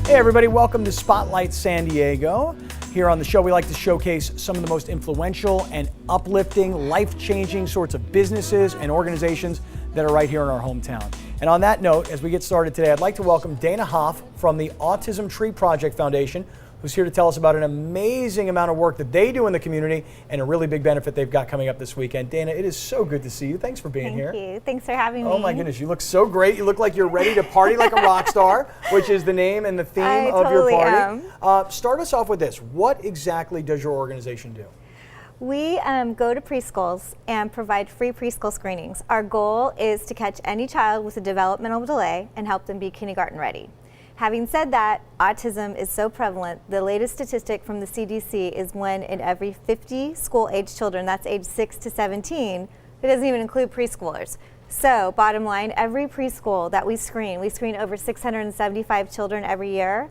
Hey everybody, welcome to Spotlight San Diego. Here on the show we like to showcase some of the most influential and uplifting, life-changing sorts of businesses and organizations that are right here in our hometown. And on that note, as we get started today, I'd like to welcome Dayna Hoff from the Autism Tree Project Foundation, who's here to tell us about an amazing amount of work that they do in the community and a really big benefit they've got coming up this weekend. Dayna, it is so good to see you. Thanks for being here. Thank you. Thanks for having me. Oh my goodness, you look so great. You look like you're ready to party like a rock star, which is the name and the theme of your party. Start us off with this. What exactly does your organization do? We go to preschools and provide free preschool screenings. Our goal is to catch any child with a developmental delay and help them be kindergarten ready. Having said that, autism is so prevalent. The latest statistic from the CDC is 1 in every 50 school-age children, that's age 6 to 17, it doesn't even include preschoolers. So, bottom line, every preschool that we screen over 675 children every year,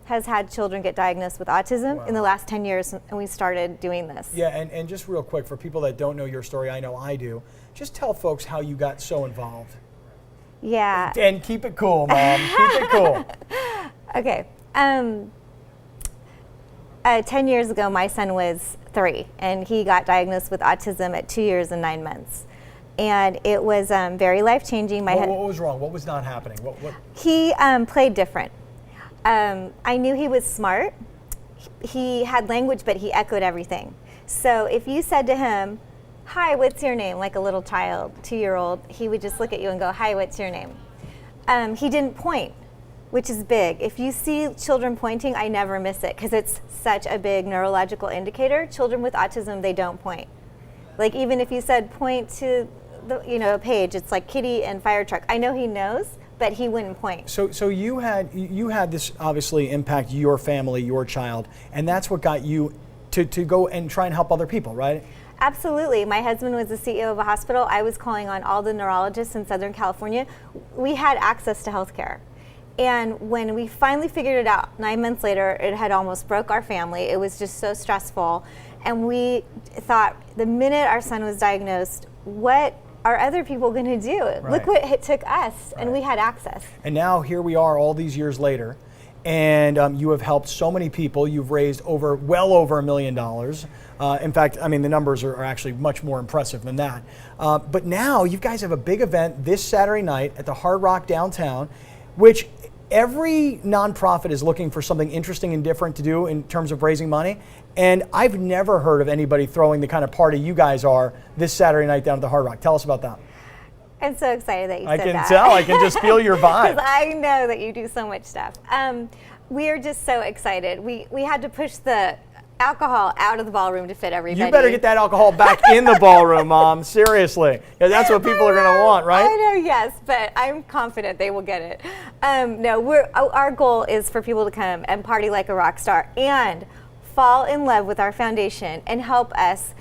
has had children get diagnosed with autism in the last 10 years, and we started doing this. Yeah, and just real quick, for people that don't know your story, I know I do, just tell folks how you got so involved. Yeah. And keep it cool, Mom. Keep it cool. Okay. 10 years ago, my son was 3, and he got diagnosed with autism at 2 years and 9 months. And it was very life-changing. What was wrong? What was not happening? What? He played different. I knew he was smart. He had language, but he echoed everything. So if you said to him, "Hi, what's your name?" like a little child, 2-year-old, he would just look at you and go, "Hi, what's your name?" He didn't point, which is big. If you see children pointing, I never miss it because it's such a big neurological indicator. Children with autism, they don't point. Like even if you said point to the a page, it's like kitty and fire truck. I know he knows, but he wouldn't point. So you had this obviously impact your family, your child, and that's what got you to go and try and help other people, right? Absolutely. My husband was the CEO of a hospital. I was calling on all the neurologists in Southern California. We had access to health care. And when we finally figured it out, 9 months later, it had almost broke our family. It was just so stressful. And we thought, the minute our son was diagnosed, what are other people going to do? Right. Look what it took us, and we had access. And now here we are all these years later, and you have helped so many people. You've raised well over $1 million. In fact, I mean, the numbers are actually much more impressive than that. But now you guys have a big event this Saturday night at the Hard Rock downtown, which every nonprofit is looking for something interesting and different to do in terms of raising money. And I've never heard of anybody throwing the kind of party you guys are this Saturday night down at the Hard Rock. Tell us about that. I'm so excited that you said that. I can tell. I can just feel your vibe. Because I know that you do so much stuff. We are just so excited. We had to push the alcohol out of the ballroom to fit everybody. You better get that alcohol back in the ballroom, Mom. Seriously. Yeah, that's what people are going to want, right? I know, yes, but I'm confident they will get it. No, our goal is for people to come and party like a rock star and fall in love with our foundation and help us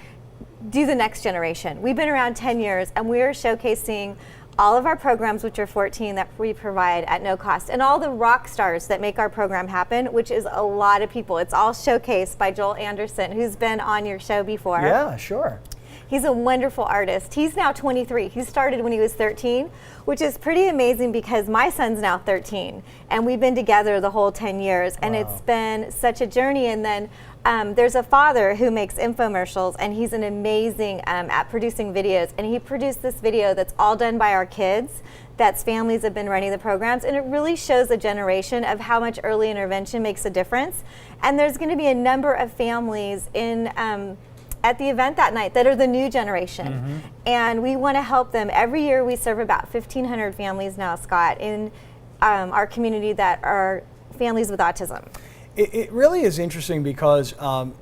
do the next generation. We've been around 10 years, and we are showcasing all of our programs, which are 14 that we provide at no cost, and all the rock stars that make our program happen, which is a lot of people. It's all showcased by Joel Anderson, who's been on your show before. Yeah, sure. He's a wonderful artist. He's now 23. He started when he was 13, which is pretty amazing because my son's now 13, and we've been together the whole 10 years, and it's been such a journey. And then there's a father who makes infomercials, and he's an amazing at producing videos, and he produced this video that's all done by our kids. That's families have been running the programs, and it really shows a generation of how much early intervention makes a difference. And there's going to be a number of families in at the event that night that are the new generation, and we want to help them. Every year we serve about 1,500 families now, Scott, in our community that are families with autism. It really is interesting because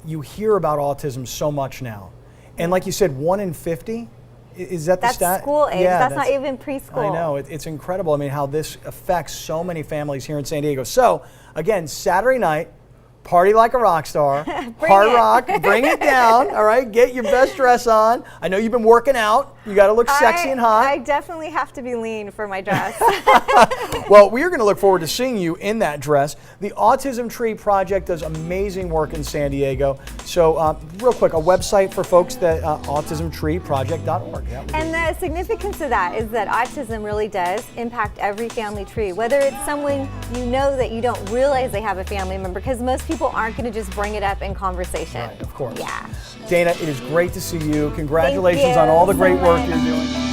you hear about autism so much now, and like you said, 1 in 50. Is that the stat? That's school age. Yeah, that's not even preschool. I know. It's incredible. I mean, how this affects so many families here in San Diego. So again, Saturday night, party like a rock star. Hard Rock, bring it down. All right, get your best dress on. I know you've been working out. You got to look sexy and hot. I definitely have to be lean for my dress. Well, we are going to look forward to seeing you in that dress. The Autism Tree Project does amazing work in San Diego. So real quick, a website for folks, that autismtreeproject.org. And the significance of that is that autism really does impact every family tree, whether it's someone you know that you don't realize they have a family member, because most people aren't going to just bring it up in conversation. Right, of course. Yeah. Dayna, it is great to see you. Congratulations on all the great work you're doing.